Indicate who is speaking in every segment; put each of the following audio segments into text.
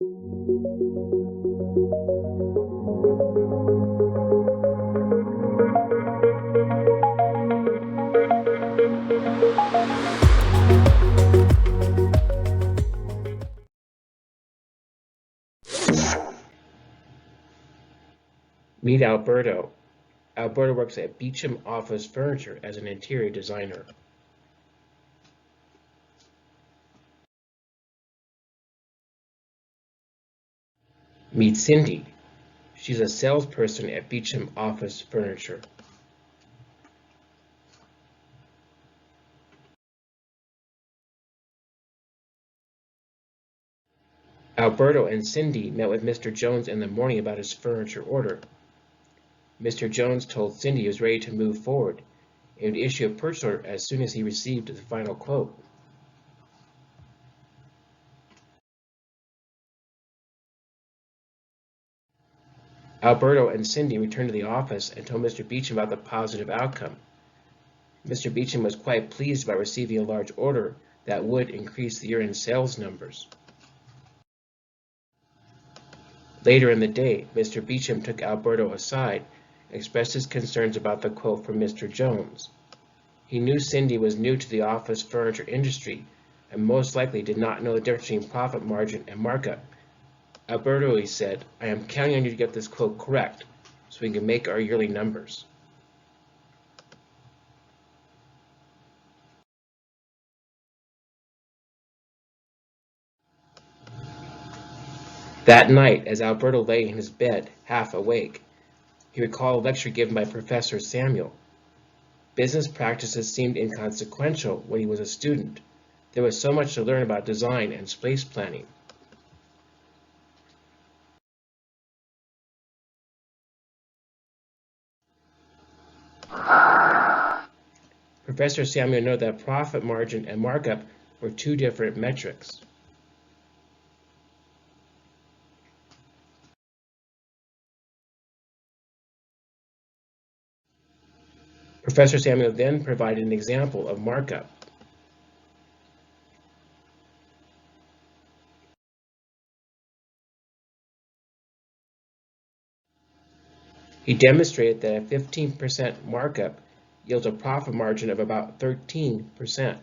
Speaker 1: Meet Alberto. Alberto works at Beecham Office Furniture as an interior designer. Meet Cindy. She's a salesperson at Beecham Office Furniture. Alberto and Cindy met with Mr. Jones in the morning about his furniture order. Mr. Jones told Cindy he was ready to move forward and would issue a purchase order as soon as he received the final quote. Alberto and Cindy returned to the office and told Mr. Beecham about the positive outcome. Mr. Beecham was quite pleased about receiving a large order that would increase the year-end sales numbers. Later in the day, Mr. Beecham took Alberto aside and expressed his concerns about the quote from Mr. Jones. He knew Cindy was new to the office furniture industry and most likely did not know the difference between profit margin and markup. Alberto, he said, I am counting on you to get this quote correct so we can make our yearly numbers. That night, as Alberto lay in his bed, half awake, he recalled a lecture given by Professor Samuel. Business practices seemed inconsequential when he was a student. There was so much to learn about design and space planning. Professor Samuel noted that profit margin and markup were two different metrics. Professor Samuel then provided an example of markup. He demonstrated that a 15% markup yields a profit margin of about 13%.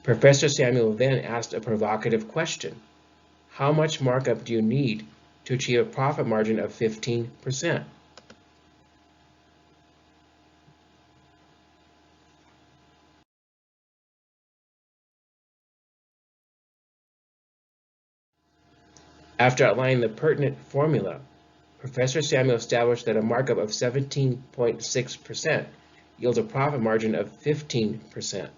Speaker 1: Professor Samuel then asked a provocative question. How much markup do you need to achieve a profit margin of 15%? After outlining the pertinent formula, Professor Samuel established that a markup of 17.6% yields a profit margin of 15%.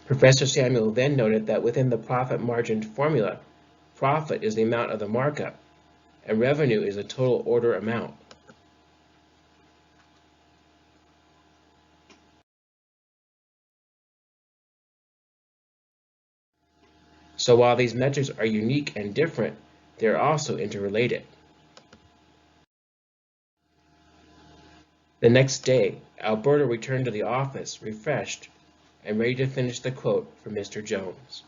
Speaker 1: Professor Samuel then noted that within the profit margin formula, profit is the amount of the markup, and revenue is the total order amount. So while these metrics are unique and different, they are also interrelated. The next day, Alberto returned to the office, refreshed, and ready to finish the quote for Mr. Jones.